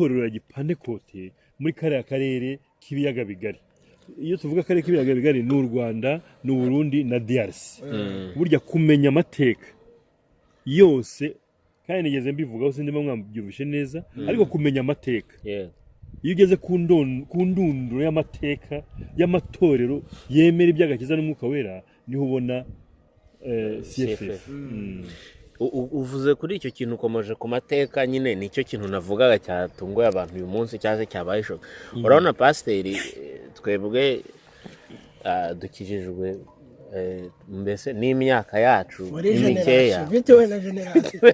itorero ya Gipantekote muri kariya karere k'ibiyaga bigari. Iyo tuvuga akarere k'ibiyaga bigari n'u Rwanda n'u Burundi na DRC. Burya kumenya amateka yose kandi nigeze mbivugaho sindimo mwambyumvishe neza ariko kumenya amateka. Iyo ugeze ku ndunduro y'amateka y'amatorero yemera iby'agakiza n'umwuka wera niho ubona CFF. Uvuze kuri icyo kintu ukomeje ku mateka nyine nicyo kintu navugaga cyatunguye abantu uyu munsi cyangwa cyabaye shock. Urabona pasiteri twebwe dukijijwe mbese n'imyaka yacu mikeya bitewe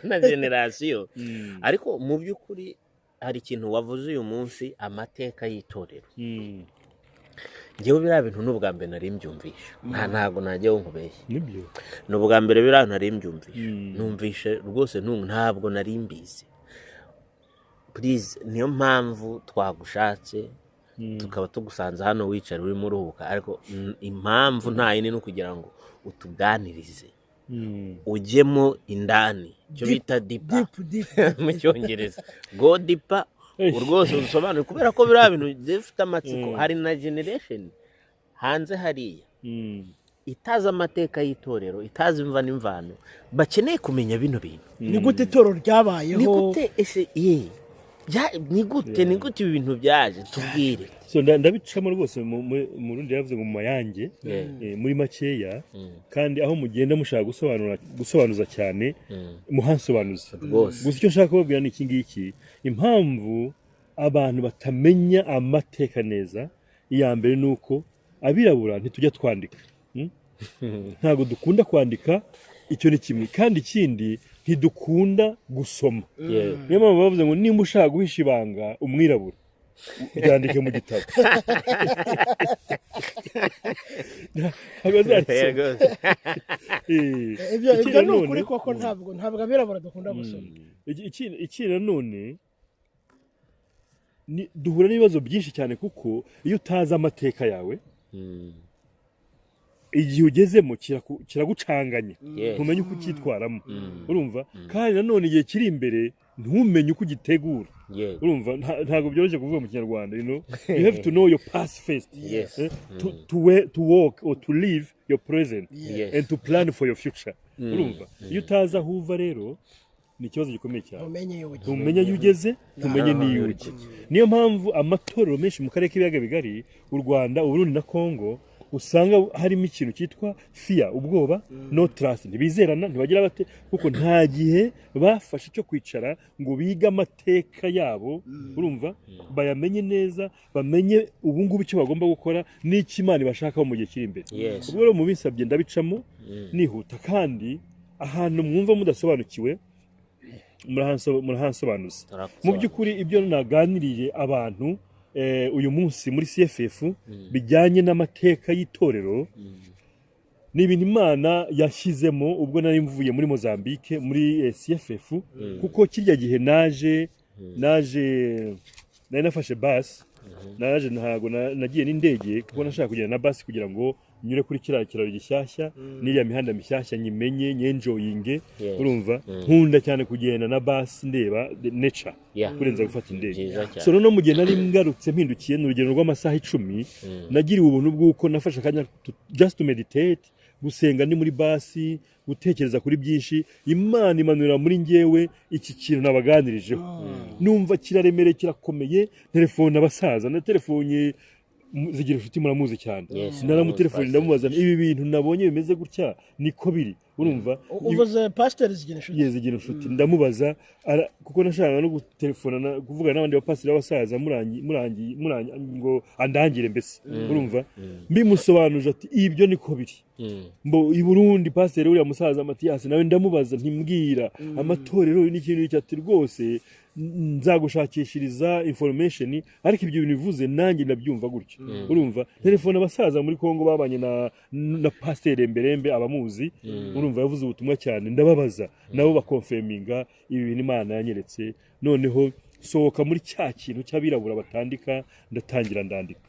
na generasiyo ariko mu by'ukuri hari ikintu wavuze uyu munsi amateka y'itorero. Ngewe biriya bintu n'ubwa mbere nari mbyumvishe ntabwo najya nkubeshye n'ubwa mbere biriya nari mbyumvishe numvishe rwose ntabwo nari mbizi. Please niyo mpamvu twagushatse tukaba tugusanze hano wicara urimo uruhuka ariko impamvu nta yindi no kugira ngo utuganirize ujyemo indani cyo bita dipa mu cyongereza go dipa urwose usobanura kubera ko biriya bintu zifite amatsiko. Hari na generation hanze hariya itazi amateka y'itorero itazi imva n'imvano bakeneye kumenya bino bintu. Ni gute itorero ryabayeho? Ni gute ese ni gute ibi bintu byaje tubwire. So ndabicamo rwose mu rundi yavuze ngo mu mayange muri makeya kandi aho mugenda mushaka gusobanuza cyane muhansobanuza gusa icyo nshaka kubabwira ni iki ngiki. Impamvu abantu batamenya amateka neza iya mbere nuko abirabura ntitujya twandika ntago dukunda kwandika. Icyo ni kimwe kandi ikindi ntidukunda gusoma. Niyo mpamvu bavuze ngo nimba ushaka guhisha ibanga umwirabura byandike mu gitabo. Ibyo ni ukuri koko ntabwo abirabura dukunda gusoma. Iki nanone duhura n'ibibazo byinshi cyane kuko iyo utazi amateka yawe igihe ugezemo kiragucanganya ntumenye uko ucyitwaramo urumva kandi nanone igihe kiri imbere ntumenye uko ugitegura urumva ntabwo byoroshye kuvuga mu Kinyarwanda you have to know your past first to walk or to live your present and to plan for your future urumva iyo utazi aho uva rero ni ikibazo gikomeye cyane. Tumenye iyo ugeze tumenye n'iyo ujya. Niyo mpamvu amatorero menshi mu karere k'ibiyaga bigari u Rwanda u Burundi na Congo usanga harimo ikintu cyitwa fear ubwoba no trust ntibizerana ntibagira bate kuko nta gihe bafashe cyo kwicara ngo biga amateka yabo urumva bayamenye neza bamenye ubu ngubu icyo bagomba gukora n'iki Imana bashakaho mu gihe kiri imbere. Ubwo rero mu binsabye ndabicamo nihuta kandi ahantu mwumva mudasobanukiwe murahansobanuza. Mu by'ukuri ibyo naganiriye abantu uyu munsi muri CFF bijyanye n'amateka y'itorero ni ibintu Imana yashyizemo ubwo nari mvuye muri Mozambique muri CFF kuko kirya gihe naje nari nafashe bus naje ntago nagiye n'indege kuko nashaka kugenda na bus kugira ngo nyure kuri kiraro gishyashya n'iriya mihanda mishyashya nyimenye nyenjoyinge urumva nkunda cyane kugenda na bus ndeba nature kurenza gufata indege. So no mu gihe nari ngarutse mpindukiye n'urugendo rw'amasaha 10 nagiriwe ubuntu bw'uko nafashe akanya just to meditate gusenga ni muri basi gutekereza kuri byinshi Imana imanura muri ngewe iki kintu nabaganirijeho numva kiraremere kirakomeye. Telefone abasaza na telefone zigira inshuti muramuzi cyane naramutelefone ndamubaza ibi bintu nabonye bimeze gutya niko biri urumva uvuze pastor zigira inshuti zigira inshuti ndamubaza kuko nashaka no gutelefona kuvuga n'abandi bapasiteri b'abasaza murangi ngo andangire mbese urumva mbimusobanuje ati ibyo niko biri mbo i Burundi pasiteri uriya musaza Mathias nawe ndamubaza ntimbwira amatorero n'ikintu cyati rwose nzagushakishiriza information ariko ibyo bintu bivuze nanjye ndabyumva gutyo urumva telefone abasaza muri Kongo babanye na pasteur Mberembe abamuzi urumva yavuze ubutumwa cyane ndababaza nabo bakonfirminga ibi bintu Imana yanyeretse noneho sohoka muri cya kintu cy'abirabura batandika ndatangira ndandika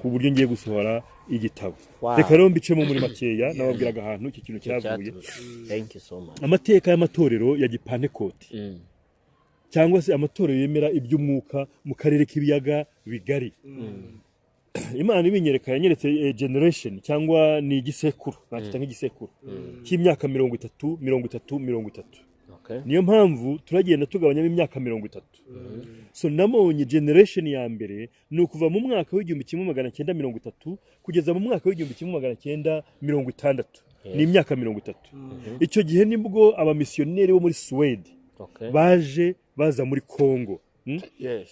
ku buryo ngiye gusohora igitabo reka rero mbicemo muri makeya nababwiraga ahantu iki kintu cyavuye. Thank you so much. Amateka y'amatorero ya Gipantekote cyangwa se amatorero yemera iby'umwuka mu karere k'ibiyaga bigari. Imana ibinyereka yanyeretse generation cyangwa ni igisekuru, nakita nk'igisekuru cy'imyaka 30. Niyo mpamvu turagenda tugabanyamo imyaka 30. So namonye generation ya mbere ni ukuva mu mwaka w'1930 kugeza mu mwaka w'1960. Ni imyaka 30. Icyo gihe nibwo abamisiyoneri bo muri Swede baje baza muri Kongo.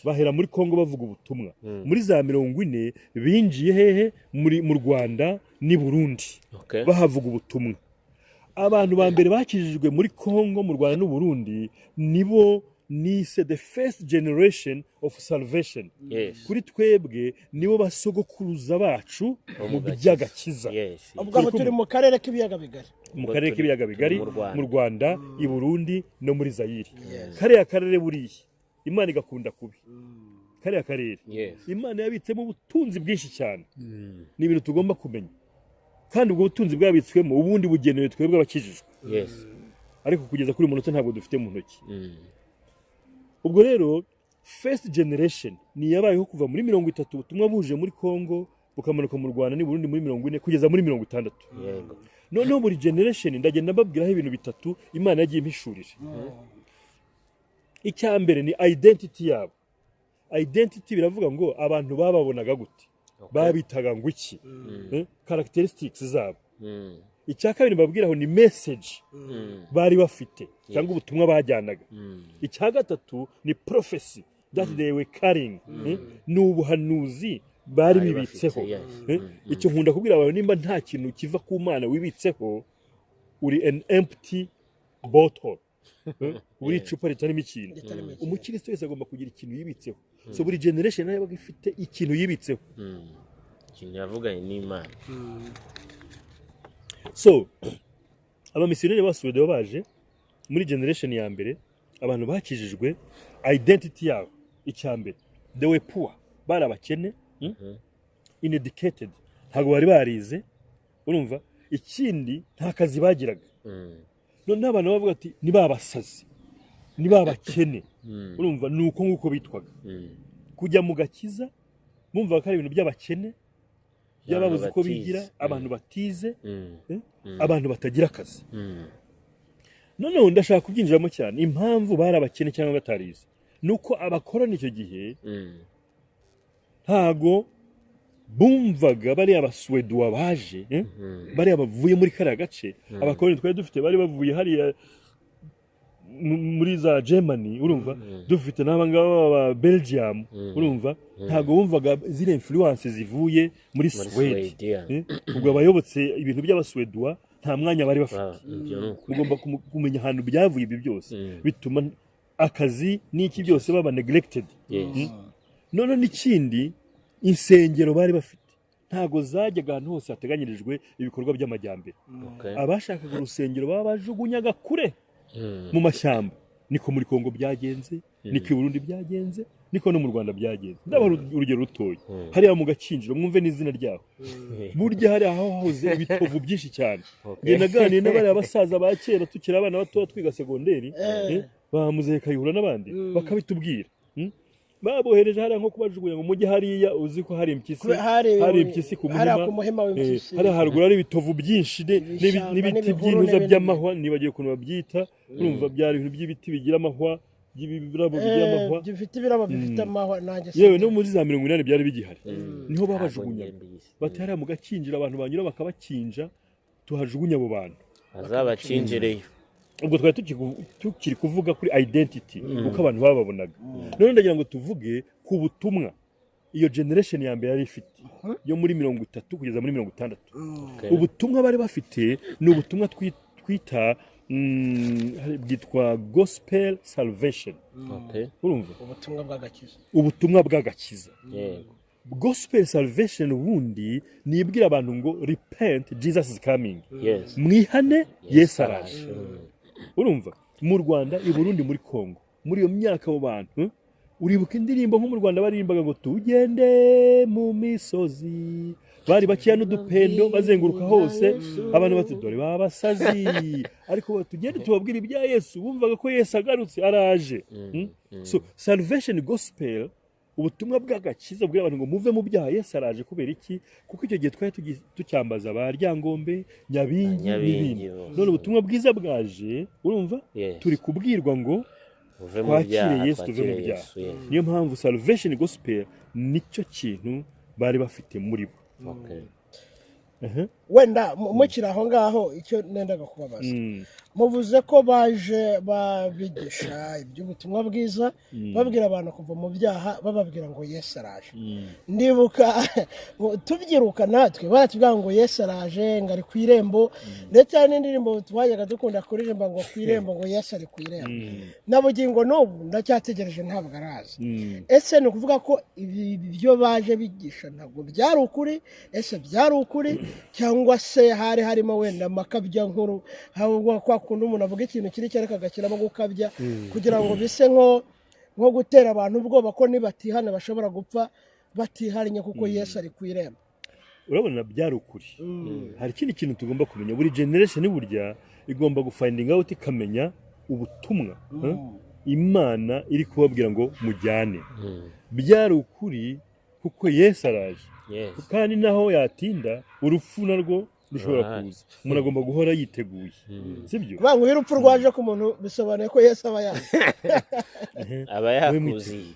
Bahera muri Kongo bavuga ubutumwa. Muri za 40 binjiye hehe mu Rwanda ni Burundi. Bahavuga ubutumwa. Abantu ba mbere bakijijwe muri Kongo, mu Rwanda n'u Burundi nibo nise the first generation of salvation. Kuri twebwe nibo basogokuruza bacu mu byagakiza. Ubwo turi mu karere k'ibiyaga bigari. Mu karere k'ibiyaga bigari mu Rwanda, i Burundi no muri Zaire. Kariya karere buriye Imana igakunda kubi. Kariya karere Imana yabitsemo ubutunzi bwinshi cyane. Ni ibintu tugomba kumenya. Kandi ubwo butunzi bwabitswemo ubundi bugenewe twebwe abakijijwe. Ariko kugeza kuri munota ntabwo dufite mu ntoki. Ubwo rero first generation ni yabayeho kuva muri 30 ubutumwa buje muri Kongo bukamanuka mu Rwanda ni Burundi muri 40 kugeza muri 60. Noneho buri generation ndagenda mbabwiraho ibintu bitatu Imana yagiye impishurije. Icya mbere ni identity yabo. Identity biravuga ngo abantu bababonaga gute, babitaga ngo iki, characteristics zabo. Icya kabiri mbabwiraho ni message bari bafite cyangwa ubutumwa bajyanaga. Icya gatatu ni prophecy that they were carrying, ni ubuhanuzi bari bibitseho. Icyo nkunda kubwira abantu, nimba nta kintu kiva ku Mana wibitseho, uri an empty bottle. Buri icupa ritarimo ikintu. Umukristo wese agomba kugira ikintu yibitseho. So buri generation nayo yabaga ifite ikintu yibitseho. Ikintu yavuganye n'Imana. So abamisiyoneri basubiye baje muri generation ya mbere, abantu bakijijwe identity yabo. Icya mbere they were poor, bari abakene, uneducated, ntabwo bari barize. Urumva? Ikindi nta kazi bagiraga. None abantu bavuga ati ni babasazi, ni babakene. Urumva? Nuko nguko bitwaga. Kujya mu gakiza bumva ko ari ibintu by'abakene, byababuze uko bigira, abantu batize, abantu batagira akazi. Noneho ndashaka kubyinjiramo cyane impamvu bari abakene cyangwa batarize. Nuko abakoroni icyo gihe ntago bumvaga bari abaswedwa baje, bari abavuye muri kariya gace. Abakoroni twari dufite bari bavuye hariya muri za Germany, urumva? Dufite n'abangaba ba Belgium, urumva? Ntago bumvaga zire influence zivuye muri Sweden. Ubwo abayobotse ibintu by'abaswedwa nta mwanya bari bafite. Mugomba kumenya ahantu byavuye ibi byose, bituma akazi n'iki byose baba neglected. None n'ikindi, insengero bari bafite ntago zajyaga ahantu hose hateganyirijwe ibikorwa by'amajyambere. Abashakaga urusengero baba bajugunyaga kure mu mashyamba. Niko muri Kongo byagenze, niko i Burundi byagenze, niko no mu Rwanda byagenze. Ndaba urugero rutoya hariya mu Gakinjiro, mwumve n'izina ryaho. Burya hari aho hoze ibitovu byinshi cyane. Nge naganiye n'abari abasaza ba kera tukiri abana bato twiga segonderi, bamuze Kayihura n'abandi bakabitubwira. Babohereje hariya nko kubajugunya mu mujyi hariya, uzi ko hari impyisi ku muhima, hari haruguru ari ibitovu byinshi n'ibiti by'intuza by'amahwa, nibagiye ukuntu babyita. Urumva byari ibintu by'ibiti bigira amahwa, by'ibirabo bigira amahwa, bifite ibirabo bifite amahwa. Nanjye yewe no muri za 80 byari bigihari. Niho babajugunya bati hariya mu Gakinjiro abantu banyura bakabakinja, tuhajugunya abo bantu azabakinjireyo. Ubwo twari tukiri kuvuga kuri identity uko abantu bababonaga. None ndagira ngo tuvuge ku butumwa iyo generation ya mbere yari ifite, yo muri 30 kugeza muri 60. Ubutumwa bari bafite ni ubutumwa twita bwitwa gospel salvation. Urumva? Ubutumwa bw'agakiza. Gospel salvation ubundi nibwira abantu ngo repent, Jesus is coming. Mwihane, Yesu araje. Urumva? Mu Rwanda, i Burundi, muri Kongo, muri iyo myaka abo bantu uribuka indirimbo nko mu Rwanda baririmbaga ngo tugende mu misozi bari bakiya n'udupendo bazenguruka hose abantu bati dore babasazi ariko tugende tubabwira ibya Yesu bumvaga ko Yesu agarutse araje. So salvation gospel ubutumwa bw'agakiza bw'abantu abantu ngo muve mu byaha Yesu araje kubera iki kuko icyo gihe twari tucyambaza ba Ryangombe Nyabingi n'ibindi none ubutumwa bwiza bwaje urumva turi kubwirwa ngo twakire Yesu tuve mu byaha niyo mpamvu salvation gospel nicyo kintu bari bafite muri bo. wenda mukiri aho ngaho icyo nendaga kubabaza muvuze ko baje babigisha iby'ubutumwa bwiza babwira abantu kuva mu byaha bababwira ngo Yesu araje. Ndibuka tubyiruka natwe baratubwira ngo Yesu araje ngo ari ku irembo ndetse n'indirimbo twajyaga dukunda kuririmba ngo ku irembo ngo Yesu ari ku irembo na bugingo n'ubu ndacyategereje ntabwo araza. Ese ni ukuvuga ko ibi byo baje bigisha ntabwo byari ukuri ese byari ukuri cyangwa se hari harimo wenda makabya nkuru ahubwo kundi umuntu avuga ikintu kiri cyareka agakiramo gukabya kugira ngo bise nko gutera abantu ubwoba ko nibatihana bashobora gupfa batihariye kuko Yesu ari ku irembo. Urabona byari ukuri. Hari ikindi kintu tugomba kumenya buri generation burya igomba gufinding out ikamenya ubutumwa Imana iri kubabwira ngo mujyane. Byari ukuri kuko Yesu araje kandi naho yatinda urupfu narwo rushobora kuza umuntu agomba guhora yiteguye sibyo bangu y'urupfu rwaje ku muntu bisobanuye ko Yesu aba yakuzi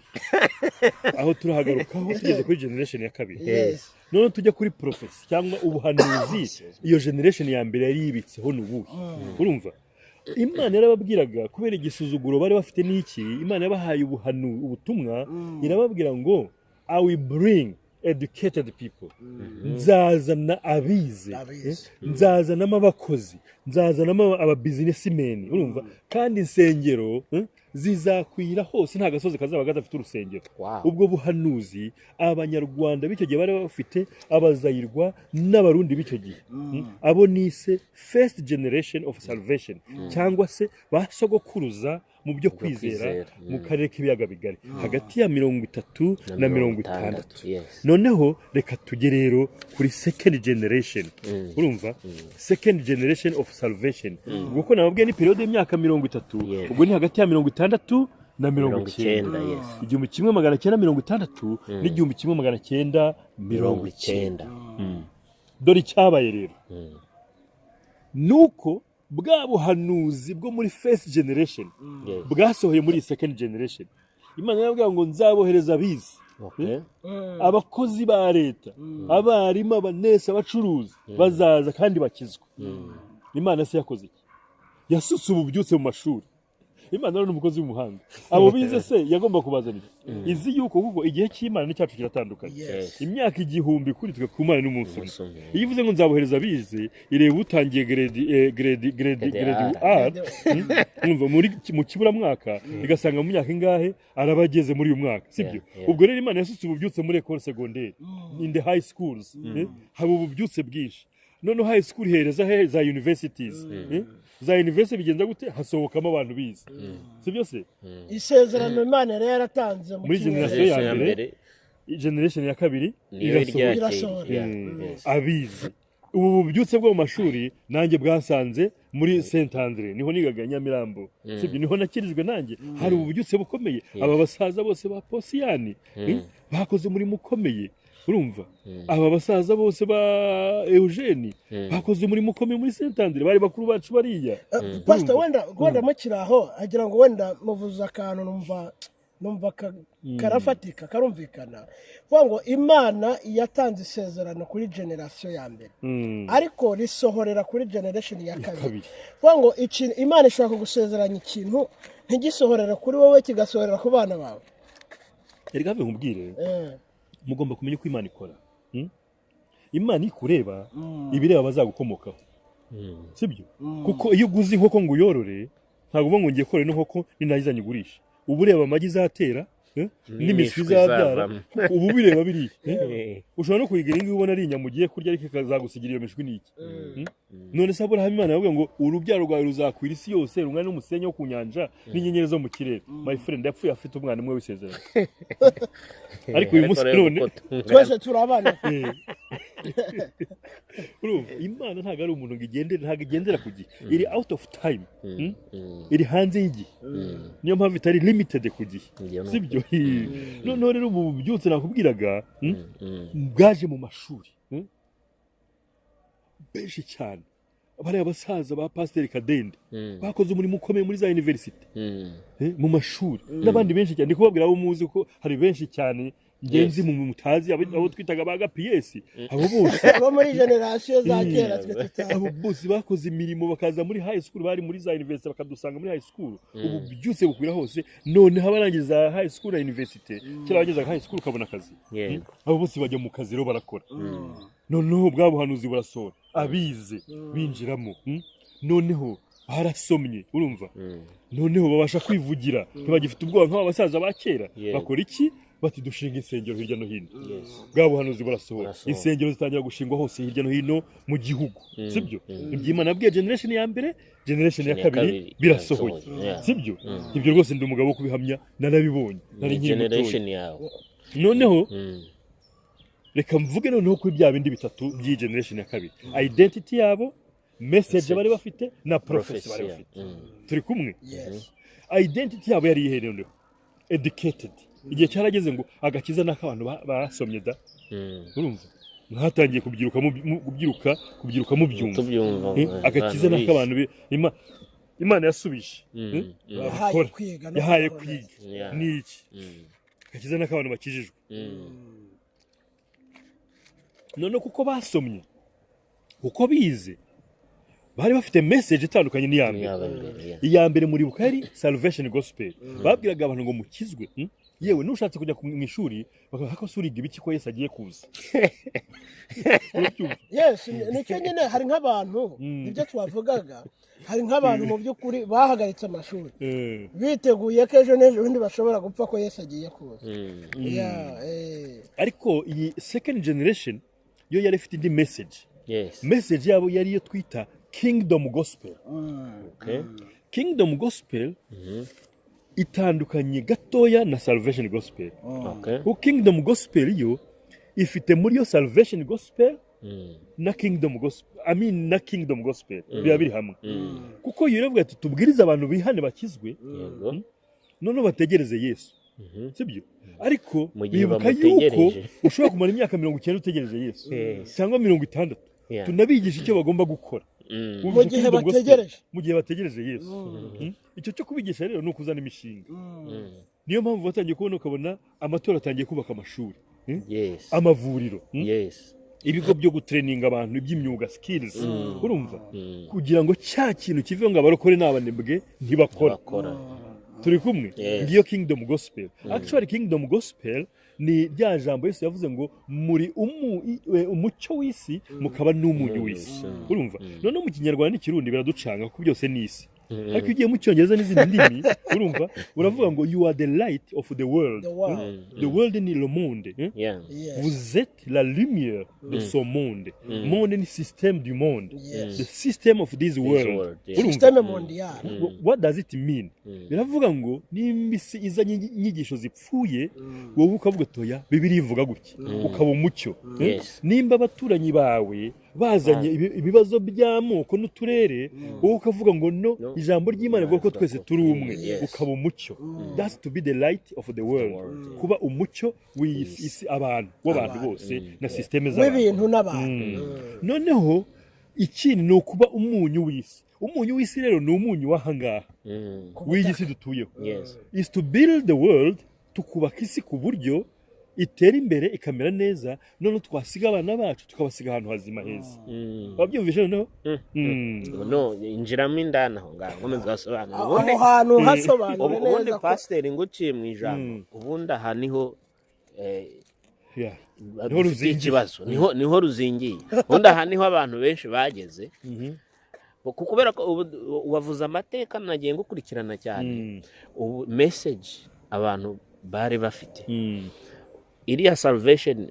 aho turahagarukaho tugeze kuri generation ya kabiri none tujya kuri prophecy cyangwa ubuhanuzi iyo generation ya mbere yari yibitseho n'ubuhe urumva Imana yarababwiraga kubera igisuzuguro bari bafite n'iki Imana yabahaye ubutumwa irababwira ngo I will bring educated people nzazana abize nzazanamo abakozi nzazanamo aba businessmen urumva kandi insengero zizakwira hose nta gasozi kazaba gadafite urusengero. Ubwo buhanuzi abanyarwanda b'icyo gihe bari bafite abazayirwa n'abarundi b'icyo gihe abo nise first generation of salvation cyangwa se basogokuruza mu byo kwizera mu karere k'ibiyaga bigari hagati ya 30 na 60. Noneho reka tujye rero kuri second generation urumva second generation of salvation ubwo nababwiye ni periode y'imyaka 30 ubwo ni hagati ya 60 na 90 igihumbi kimwe magana cyenda 60 n'igihumbi kimwe magana cyenda 90. Dore icyabaye rero nuko bwa buhanuzi bwo muri first generation bwasohoye muri second generation Imana yababwira ngo nzabohereza abize abakozi ba leta abarimu abanesa abacuruzi bazaza kandi bakizwa. Imana se yakoze iki yasutse ububyutse mu mashuri Imana ari umukozi w'umuhanga abo bize se yagomba kubazanira izi yuko kuko igihe cy'Imana n'icyacu kiratandukanye imyaka igihumbi kuri twe ku Mana n'umunsi iyo ivuze ngo nzabohereza bize ireba utangiye grade R umva mu kibura mwaka igasanga mu myaka ingahe arabageze muri uyu mwaka sibyo ubwo rero Imana yasutse ububyutse muri école secondaire in the high schools haba ububyutse bwinshi none high school hereza za universities za university bigenza gute hasohokamo abantu bize sibyo se isezerano Imana yari yaratanze muri generation ya mbere generation ya kabiri irasohora abize ubu bubyutse bwo mu mashuri nanjye bwasanze muri Saint Andre niho nigaga Nyamirambo sibyo niho nakirijwe nanjye hari ububyutse bukomeye aba basaza bose ba Posiyani bakoze muri mukomeye urumva aba basaza bose ba Eugene bakoze muri mukomeye muri Saint Andre bari bakuru bacu bariya pastor wenda mukiraho agira ngo wenda muvuza akantu numva karafatika karumvikana ngo Imana yatanze isezerano kuri generation ya mbere ariko risohorera kuri generation ya kabiri ngo Imana ishaka kugusezeranya ikintu ntigisohorera kuri wowe kigasohorera ku bana bawe. Erega nkubwire mugomba kumenya ko Imana ikora Imana ikureba ibireba bazagukomokaho sibyo kuko iyo uguze inkoko ngo uyorore ntabwo ngo ngiye korora inkoko ninayizanye ugurisha ubu ureba amagi zatera n'imishwi izabyara ubu bireba biriya ushobora no kuyigira ingi ubona ari inyama ugiye kurya ariko ikazagusigira iyo mishwi n'iki none se Aburahamu Imana yavuga ngo urubyaro rwawe ruzakwira isi yose rungana n'umusenyi wo ku nyanja n'inyenyeri zo mu kirere my friend yapfuye afite umwana umwe w'isezerano ariko uyu munsi none twese turabana Imana ntabwo ari umuntu ngo igendera ku gihe iri out of time iri hanze y'igihe niyo mpamvu itari limited ku gihe sibyo noneho rero ubu byutse nakubwiraga bwaje mu mashuri benshi cyane bariya basaza ba Pasiteri Kadende bakoze umurimo ukomeye muri za university mu mashuri n'abandi benshi cyane ndi kubabwira abo muzi ko hari benshi cyane ngenzi mu mutazi abo twitaga baga PS abo bose abo muri generation za kera twe tutazi abo bose bakoze imirimo bakaza muri high school bari muri za university bakadusanga muri high school ubu byose bukwira hose none habarangiza high school na university kira bageza high school ukabona akazi abo bose bajya mu kazi rero barakora noneho bwa buhanuzi burasora abize binjiramo noneho barasomye urumva noneho babasha kwivugira ntibagifite ubwoba nk'aba basaza ba kera bakora iki bati dushinga insengero hirya no hino bwa buhanuzi burasohora insengero zitangira gushingwa hose hirya no hino mu gihugu sibyo iby'Imana yabwiye generation ya mbere generation ya kabiri birasohoye sibyo ibyo rwose ndi umugabo wo kubihamya narabibonye nari nkiri mutoya noneho reka mvuge noneho kuri bya bindi bitatu by'iyi generation ya kabiri identity yabo message bari bafite na prophecy bari bafite turi kumwe identity yabo yari ihere noneho educated igihe cyarageze ngo agakiza n'abantu barasomye da urumva ntatangiye kubyiruka mu byumva agakiza n'abantu Imana yasubije yahaye kwiga niki agakiza n'abantu bakijijwe none kuko basomye kuko bize bari bafite message itandukanye iya mbere muri bukari salvation gospel babwiraga abantu ngo mukizwe yewe nushatse kujya mu ishuri bakavuga ko suriga ibiki ko Yesu agiye kuza yes nicyo nyine hari nk'abantu ibyo twavugaga hari nk'abantu mu by'ukuri bahagaritse amashuri biteguye ko ejo n'ejo bundi bashobora gupfa ko Yesu agiye kuza ariko iyi second generation yo yari ifite indi message yabo yari iyo twita kingdom gospel kingdom gospel itandukanye gatoya na salvation gospel kingdom gospel yo ifite muri yo salvation gospel na kingdom gospel na kingdom gospel biba biri hamwe kuko yiravuga ati tubwiriza abantu bihane bakizwe none bategereze Yesu sibyo ariko bibuka yuko ushobora kumara imyaka 90 utegereje Yesu cyangwa 60 tunabigisha icyo bagomba gukora mu gihe bategereje Yesu icyo cyo kubigisha rero ni ukuzana imishinga niyo mpamvu batangiye kubona ukabona amatora atangiye kubaka amashuri amavuriro ibigo byo gutraininga abantu iby'imyuga skills urumva kugira ngo cya kintu kive ngo abarokore n'abanebwe ntibakora turi kumwe ngiyo kingdom gospel actually kingdom gospel ni rya jambo Yesu yavuze ngo muri umucyo w'isi mukaba n'umunyu w'isi urumva none mu kinyarwanda n'ikirundi biraducanga kuko byose ni isi ariko igiye mu cyongereza n'izindi ndimi urumva uravuga ngo you are the light of the world the world ni le monde vous êtes la lumière de ce monde monde ni système du monde the system of this world système mondial what does it mean biravuga ngo nimbisi izanye inyigisho zipfuye wowe ukavuga toya Bibiliya ivuga gutya ukaba umucyo nimba abaturanyi bawe bazanye ibibazo by'amoko n'uturere wowe ukavuga ngo no ijambo ry'Imana rivuga ko twese turi umwe ukaba umucyo that's to be the light of the world kuba umucyo w'isi w'abantu bose na systeme z'abantu w'ibintu n'abantu noneho ikindi ni ukuba umunyu w'isi rero ni umunyu w'ahangaha w'igisi dutuyeho is to build the world tukubaka isi ku buryo itera imbere ikamera neza none twasiga abana bacu tukabasiga ahantu hazima heza wabyumvise noneho no injiramo indana aho ngaho nkomeza gasobanura aho hantu hasobanura neza ubundi pasiteri nguciye mu ijambo ubundi aha niho ikibazo niho ruzingiye ubundi aha niho abantu benshi bageze kubera ko wavuze amateka nagiye ngukurikirana cyane ubu message abantu bari bafite iriya salvation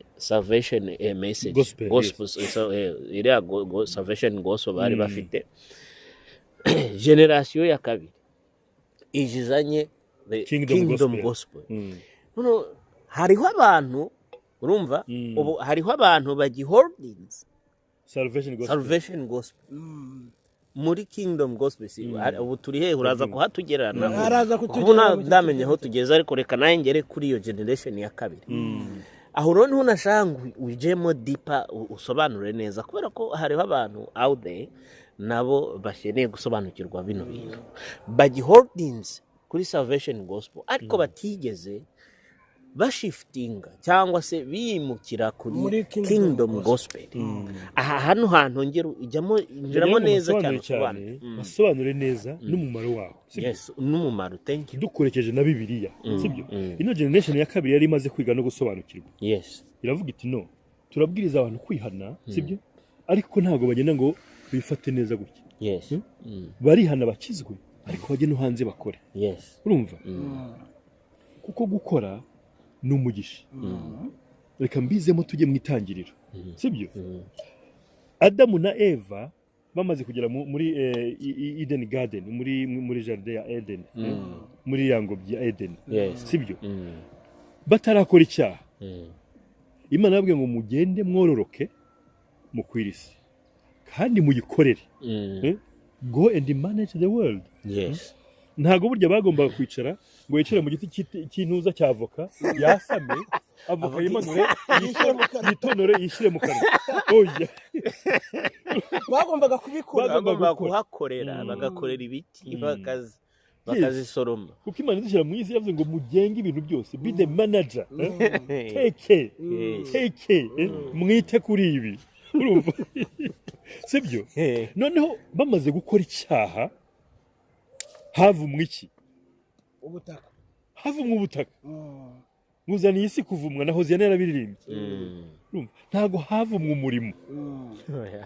message gospel iriya salvation gospel bari bafite generasiyo ya kabiri ijizanye kingdom gospel hariho abantu urumva ubu hariho abantu bagiholdings salvation gospel muri kingdom gospel ubu turi hehe uraza kuhatugerana kuko ndamenye aho tugeze ariko reka nawe ngere kuri iyo generation ya kabiri aho rero niho nashaka ujemo deeper usobanure neza kubera ko hariho abantu out there nabo bakeneye gusobanukirwa bino bintu bagiholdings kuri salvation gospel ariko batigeze bashiftinga cyangwa se bimukira kuri kingdom gospel aha hano hantu injiramo neza cyane basobanure neza n'umumaro waho yes n'umumaro thank you dukorekeje na bibiliya sibyo ino generation ya kabiri yari imaze kwiga no gusobanukirwa yes iravuga iti no turabwiriza abantu kwihana sibyo ariko ntago bagenda ngo bifate neza gutya yes barihana bakizwe ariko bajye no hanze bakore yes urumva kuko gukora n'umugisha reka mbizemo tujye mu itangiriro sibyo Adamu na Eva bamaze kugera muri Eden Garden muri jardin ya Eden muri yangobyi ya Eden sibyo batarakora icyaha Imana yabwiye ngo mugende mwororoke mukwirisi kandi muyikorere go and manage the world yes ntago burya bagombaga kwicara ngo yicare mu giti cy'intuza cya avoka yasame avoka yimanure yitonore yishyire mu kanwa oya bagombaga kubikora bagombaga kuhakorera bagakorera ibiti bakazisoroma kuko Imana idushyira mu isi yavuze ngo mugenge ibintu byose be the manager take mwite kuri ibi urumva sibyo noneho bamaze gukora icyaha havumwe iki ubutaka havumwe ubutaka muzaniye isi kuvumwa naho ziyana yarabiririmbye ntago havumwe umurimo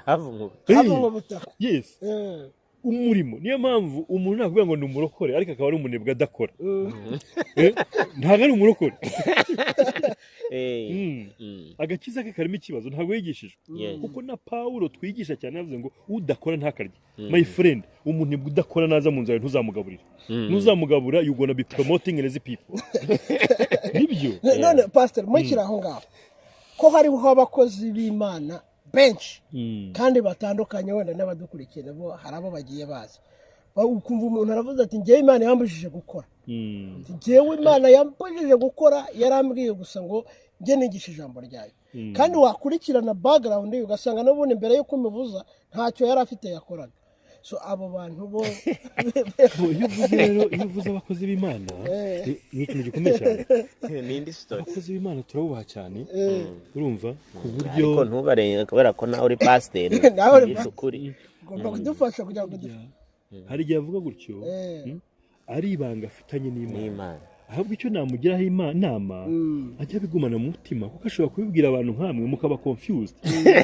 havumwe ubutaka yes umurimo niyo mpamvu umuntu nakuvuga ngo ni umurokore ariko akaba ari umunebwe adakora ntago ari umurokore agakiza ke karimo ikibazo ntago yigishijwe kuko na Paulo twigisha cyane yavuze ngo udakora ntakarye my friend umuntu udakora naza mu nzara ntuzamugaburira ntuzamugabura you gonna be promoting lazy people nibyo none pastor mukira aho ngaho ko hariho abakozi b'Imana benshi kandi batandukanye wenda n'abadukurikira bo harabo bagiye baza ukumva umuntu aravuze ati ngiye Imana yambujije gukora ngiye Imana yambujije gukora yarambwiye gusa ngo nge nigisha ijambo ryayo kandi wakurikirana background ugasanga n'ubundi mbere yo kumubuza ntacyo yari afite yakoraga so abo bantu bo iyo uvuze abakozi b'Imana ni ikintu gikomeye cyane n'indi story abakozi b'Imana turabubaha cyane urumva ku buryo ariko ntubarenge kubera ko nawe uri pastor nawe ukuri ugomba kudufasha kugira ngo hari igihe avuga gutyo ari ibanga afitanye n'Imana ahubwo icyo namugiraho inama ajya bigumana mu mutima kuko ashobora kubibwira abantu nkamwe mukaba confused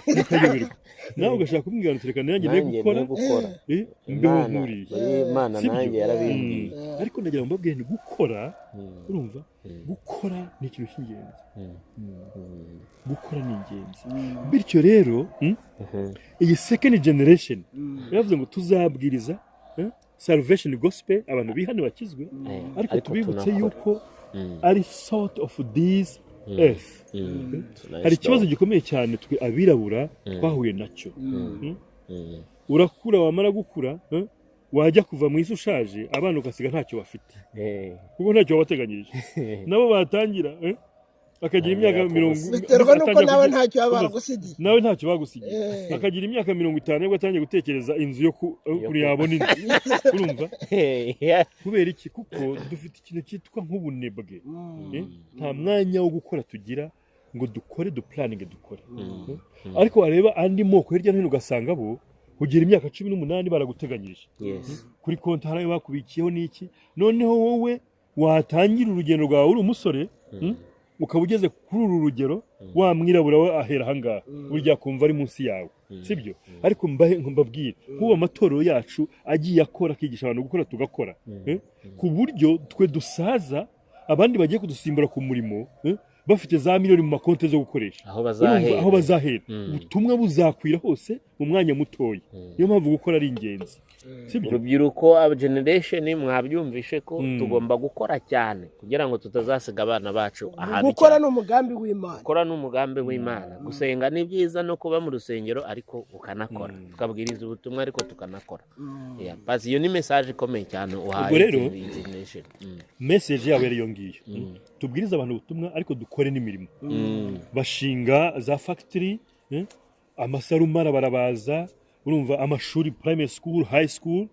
mukayoberwa nawe ugashaka kumubwira ngo reka nanjye ne gukora mbeho nkuriye Imana nanjye yarabimbwiye ariko ndagira ngo mbabwire ni gukora urumva gukora ni ikintu cy'ingenzi gukora ni ingenzi bityo rero iyi second generation yavuze ngo tuzabwiriza salvation gospel abantu bihane bakizwe ariko tubibutse yuko ari sort of this earth hari ikibazo gikomeye cyane twe abirabura twahuye nacyo urakura wamara gukura wajya kuva mu isi ushaje abana ugasiga ntacyo bafite kuko ntacyo wabateganyirije nabo batangira akagira imyaka 40 biterwa nuko nawe ntacyo bagusigiye nawe ntacyo bagusigiye akagira imyaka 50 nibwo atangiye gutekereza inzu yo kuri yabona inzu urumva kubera iki kuko dufite ikintu cyitwa nk'ubunebwe nta mwanya wo gukora tugira ngo dukore planning dukore ariko wareba andi moko hirya no hino ugasanga bo kugira imyaka 18 baraguteganyirije kuri konti harayo bakubikiyeho niki noneho wowe watangira urugendo rwawe uri umusore ukaba ugeze kuri uru rugero wamwirabura we ahera ahangaha burya kumva ari munsi yawe sibyo ariko mbabwire nk'ubu amatorero yacu agiye akora akigisha abantu gukora tugakora ku buryo twe dusaza abandi bagiye kudusimbura ku murimo bafite za miliyoni mu makonti zo gukoresha aho bazahera ubutumwa buzakwira hose mu mwanya mutoya niyo mpamvu gukora ari ingenzi urubyiruko aba generation mwabyumvishe ko tugomba gukora cyane kugira ngo tutazasiga abana bacu ahabi gukora n'umugambi w'Imana gukora n'umugambi w'Imana gusenga ni byiza no kuba mu rusengero ariko ukanakora tukabwiriza ubutumwa ariko tukanakora basi iyo ni message ikomeye cyane uhaye generation message yawe rero ngiyo tubwiriza abantu ubutumwa ariko dukore n'imirimo bashinga za factory amasarumara barabaza urumva amashuri primary school high school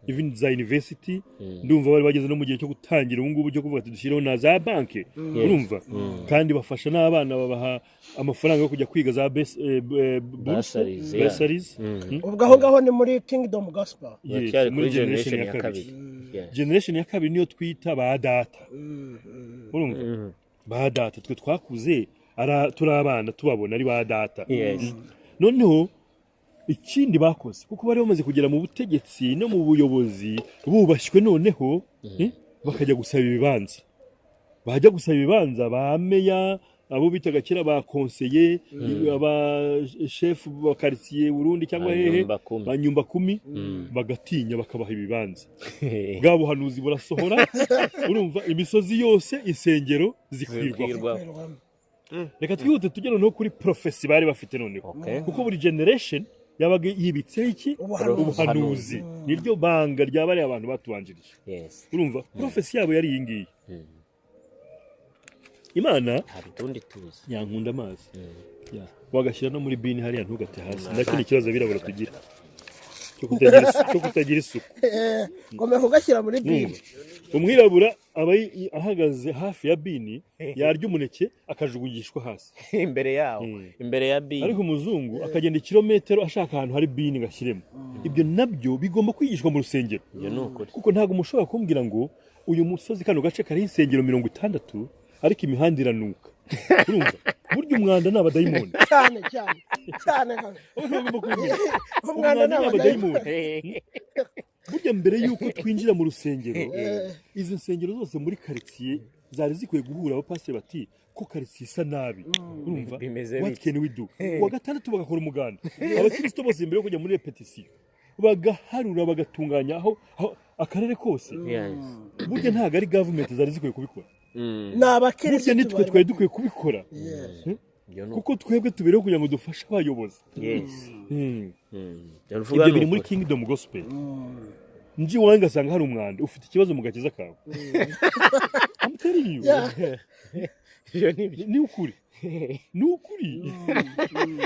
even za university ndumva bari bageze no mu gihe cyo gutangira ubu ngubu cyo kuvuga ati dushyiraho na za banke urumva kandi bafasha n'abana babaha amafaranga yo kujya kwiga za bursaries ubwo aho ngaho ni muri kingdom gospel muri generation ya kabiri generation ya kabiri niyo twita ba data urumva ba data twe twakuze turi abana tubabona ari ba data noneho ikindi bakoze kuko bari bamaze kugera mu butegetsi no mu buyobozi bubashywe noneho bakajya gusaba ibibanza bajya gusaba ibibanza ba meya abo bitaga kera ba conseiller aba chef ba quartier Burundi cyangwa hehe ba nyumba kumi bagatinya bakabaha ibibanza bwa buhanuzi burasohora urumva imisozi yose insengero zikwirwa reka twihute tugere no kuri prophecy bari bafite noneho kuko buri generation yabaga yibitse iki ubuhanuzi niryo banga ryabari abantu batubanjirije urumva prophecy yabo yari yingiye Imana hari tundi tuzi yankunda amazi wagashyira no muri bini hariya ntugate hasi ndakindi ikibazo birabura tugira cyo kutagira isuku ngome kugashyira muri bini umwirabura aba ahagaze hafi ya bini yarya umuneke akajugugishwa hasi imbere yawo imbere ya bini ariko umuzungu akagenda kilometero ashaka ahantu hari bini gashyiremo ibyo nabyo bigomba kwigishwa mu rusengero kuko ntago mushobora kumbwira ngo uyu musozi kano gace kari insengero 60 ariko imihanda iranuka urumva burya umwanda n'abadayimoni cyane umwanda n'abadayimoni burya mbere yuko twinjira mu rusengero izi nsengero zose muri quartier zari zikwiye guhura abapasiteri bati ko quartier isa nabi urumva what can we do wa gatandatu bagakora umuganda abakristo bose mbere yo kujya muri repetition bagaharura bagatunganya aho akarere kose burya ntago ari government zari zikwiye kubikora n'abakristo nitwe twari dukwiye kubikora kuko twebwe tubereho kugira ngo dufashe abayobozi ibyo biri muri kingdom gospel nji wanga sanga hari umwanda ufite ikibazo mu gakiza kawe I'm telling you ni ukuri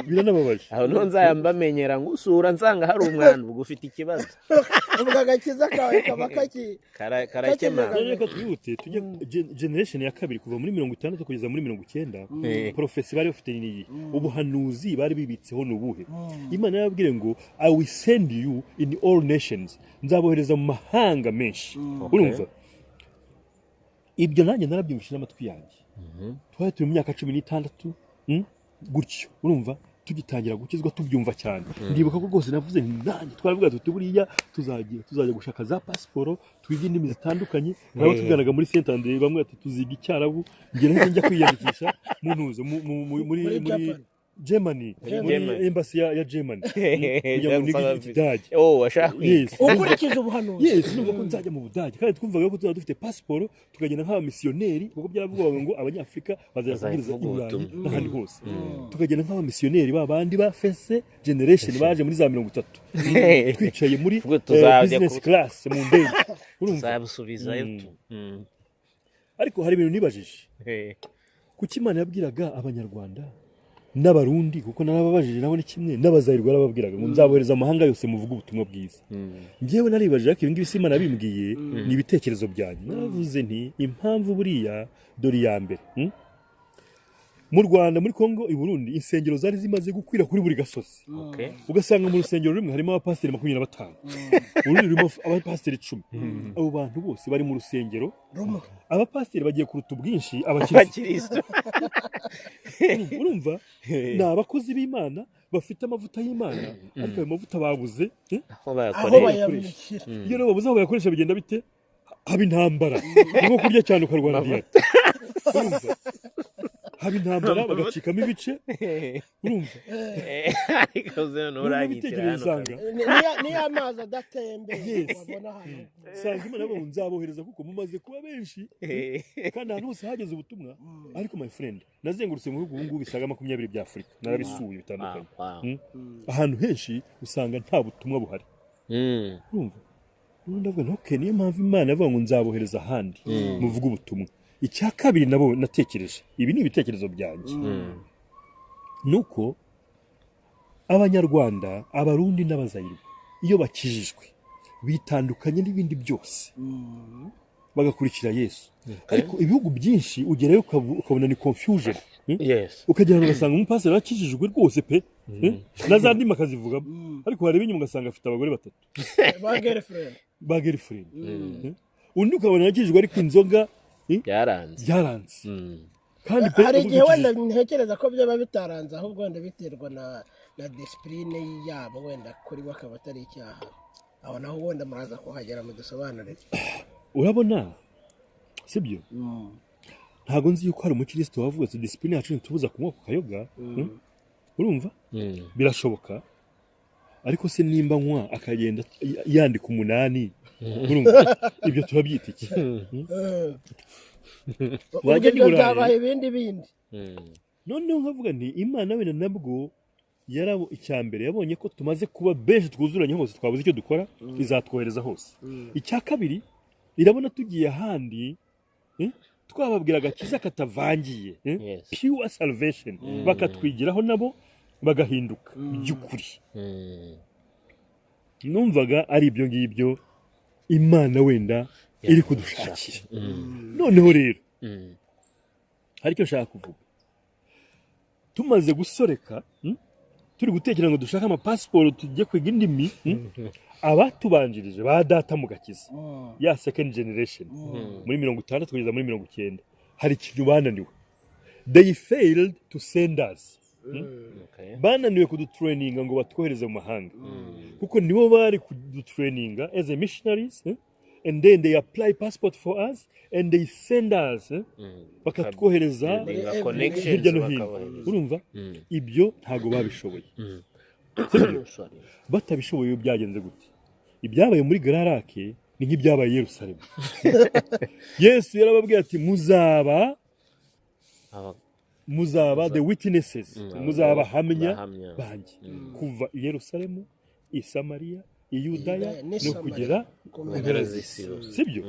biranababaje aho no nzayambamenyera ngo usura nsanga hari umwana ubwo ufite ikibazo ubwo agakiza kawe kaba karakema reka twihute tujye generation ya kabiri kuva muri 60 kugeza muri 90 prophecy bari bafite ni ubuhanuzi bari bibitseho nubuhe Imana yababwire ngo I will send you in all nations nzabohereza mu mahanga menshi urumva ibyo nanjye narabyumvishije amatwi yanjye twari turi mu myaka 16 gutyo urumva tugitangira gukizwa tubyumva cyane ndibuka ko rwose navuze nanjye twaravuga tuti buriya tuzajya gushaka za passport twiga indimi zitandukanye nabo tuganaga muri Saint Andre bamwe ati tuziga icyarabu ngiye nahise njya kwiyandikisha muri Germany embassy ya Germany kugira ngo nige Budage washaka ukurikije ubuhanuzi nuko nzajya mu Budage kandi twumvaga ko dufite passport tukagenda nk'aba missionnaire kuko byaravugwaga ngo abanyafrika bazayakiriza iburayi n'ahandi hose tukagenda nk'aba missionnaire babandi ba first generation baje muri za 30 twicaye muri business class mu ndege urumva zabusubizayo ariko hari ibintu nibajije kuki Imana yabwiraga abanyarwanda n'abarundi kuko narababajije nabo ni kimwe n'abazayirwa arababwiraga ngo nzabohereza amahanga yose muvuga ubutumwa bwiza ngewe naribajije ko ibingibi Imana bimbwiye ni ibitekerezo byanyu naravuze nti impamvu buriya dori ya mbere mu Rwanda muri Kongo i Burundi insengero zari zimaze gukwira kuri buri gasozi ugasanga mu rusengero rumwe harimo abapasiteri 25 urundi rurimo abapasiteri 10 abo bantu bose bari mu rusengero abapasiteri bagiye kuruta ubwinshi abakristo urumva ni abakozi b'Imana bafite amavuta y'Imana ariko ayo mavuta babuze aho bayakoresha iyo babuze aho bayakoresha bigenda bite haba intambara nko kurya cyane ukarwara diyate urumva haba intambara bagacikamo ibice urumva ariko zeno uranyitira hano niyo amazi adatembeye wabona hano sanga imana yabo nzabohereza kuko mumaze kuba benshi kandi ahantu hose hageze ubutumwa ariko my friend nazengurutse mu bihugu ngubu bisaga 20 bya Afurika narabisuye bitandukanye ahantu henshi usanga nta butumwa buhari urumva ndavuga ntoke niyo mpamvu imana yavuga ngo nzabohereza ahandi muvuga ubutumwa icya kabiri nabo natekereje ibi ni ibitekerezo byanjye nuko abanyarwanda abarundi n'abazayirwa iyo bakijijwe bitandukanye n'ibindi byose bagakurikira Yesu ariko ibihugu byinshi ugerayo ukabona ni confusion ukagera ugasanga umupasiteri wakijijwe rwose pe na za ndimi akazivugamo ariko hari inyuma ugasanga afite abagore batatu ba girlfriend undi ukabona yakijijwe ariko inzoga yaranze kandi hari igihe wenda ntekereza ko byaba bitaranze ahubwo wenda biterwa na discipline yabo wenda kuri we akaba atari icyaha aho naho wenda muraza kuhagera mu dusobanurire urabona sibyo ntago nzi yuko hari umukristo wavuga ati discipline yacu ntitubuza kunywa ku kayoga urumva birashoboka ariko se nimba nkwa akagenda yandika 8 urumva ibyo turabyita iki wajya byabaye ibindi noneho nkavuga nti imana wenda nabwo yarabo icyambere yabonye ko tumaze kuba benshi twuzuranye hose twabuze icyo dukora izatwohereza hose icya kabiri irabona tugiye ahandi twababwira agakiza katavangiye pure salvation bakatwigiraho nabo bagahinduka by'ukuri numvaga ari ibyo ngibyo imana wenda iri kudushakira noneho rero hari icyo nshaka kuvuga tumaze gusoreka turi gutekereza ngo dushaka amapasiporo tujye kwiga indimi abatubanjirije ba data mu gakiza ya second generation muri 60 kugeza muri 90 hari ikintu bananiwe they failed to send us bananiwe kudutraininga ngo batwohereze mu mahanga kuko nibo bari kudutraininga as a missionaries and then they apply passport for us and they send us bakatwohereza hirya no hino urumva ibyo ntago babishoboye batabishoboye byagenze gute ibyabaye muri Gararake ni nk'ibyabaye i Yerusalemu Yesu yarababwiye ati muzaba the witnesses muzaba hamya banjye kuva i Yerusalemu i Samariya i Yudaya no kugera ku mpera z'isi sibyo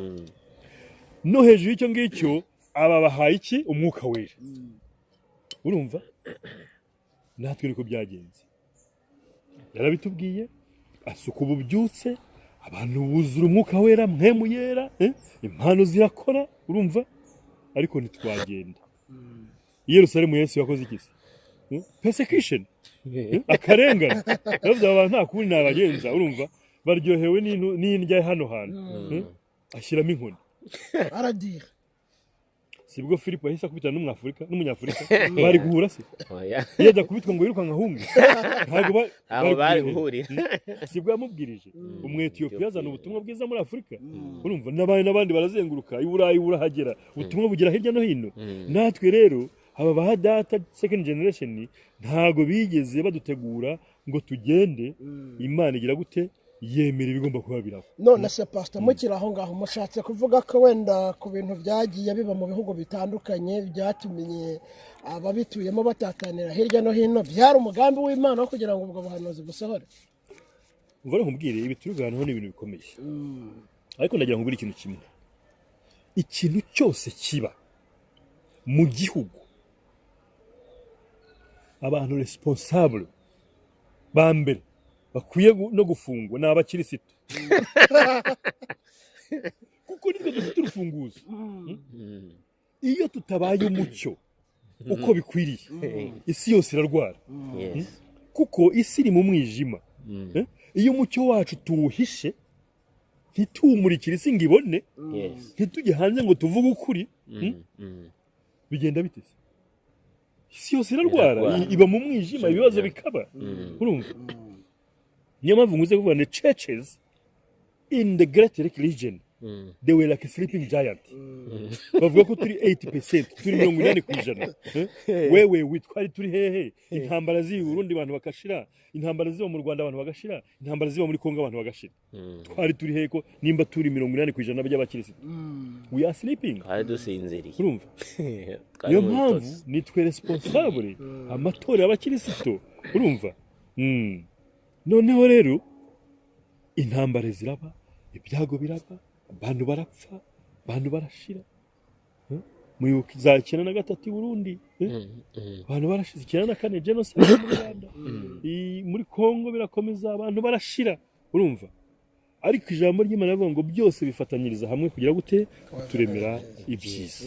no hejuru y'icyo ngicyo aba bahaye iki umwuka wera urumva natwe niko byagenze yarabitubwiye asuka ububyutse abantu buzura umwuka wera mwemu yera impano zirakora urumva ariko ntitwagenda i Yerusalemu Yesu yakoze iki persecution akarengana nabyo abantu nta kundi nabagenza urumva baryohewe n'indya hano hantu ashyiramo inkoni aradira sibwo Filipo yahise akubitana n'umunyafurika bari guhura se yajya kubitwa ngo yiruka nkahunga ntabwo bari guhurira sibwo yamubwirije umwetiyopiya yazana ubutumwa bwiza muri Afurika urumva n'abandi barazenguruka i Burayi burahagera ubutumwa bugera hirya no hino natwe rero aba ba data second generation ntago bigeze badutegura ngo tugende imana igira gute yemera ibigomba kuba biraho none se pastor mukira aho ngaho mushatse kuvuga ko wenda ku bintu byagiye biba mu bihugu bitandukanye byatumenye ababituyemo batatanira hirya no hino byari umugambi w'Imana wo kugira ngo ubwo buhanuzi busohore umva nkubwire ibi turuganaho ni ibintu bikomeye ariko ndagira ngo ikintu kimwe ikintu cyose kiba mu gihugu abantu responsable bambere bakwiye no gufungwa n'abakirisitu kuko nitwe dufite urufunguzo iyo tutabaye umucyo uko bikwiriye isi yose irarwara kuko isi iri mu mwijima iyo umucyo wacu tuwuhishe ntituwumurikire isi ngo ibone ntitujye hanze ngo tuvuge ukuri bigenda bitese isi yose irarwara iba mu mwijima ibibazo bikaba urumva niyo mpamvu nguze kuvuga ni churches in the great religion they were like a sleeping giant bavuga ko turi 80% turi 80%. Wewe twari turi hehe intambara z'i Burundi abantu bakashira intambara ziba mu Rwanda abantu bagashira intambara ziba muri Kongo abantu bagashira twari turi hehe ko nimba turi 80% by'abakirisitu we are sleeping twari dusinziriye urumva niyo mpamvu nitwe responsable amatora y'abakirisitu urumva noneho rero intambara ziraba ibyago biraba abantu barapfa abantu barashira muri za 93 i Burundi abantu barashize 94 genocide mu Rwanda muri Kongo birakomeza abantu barashira urumva ariko ijambo ry'Imana rivuga ngo byose bifatanyiriza hamwe kugira gute turemera ibyiza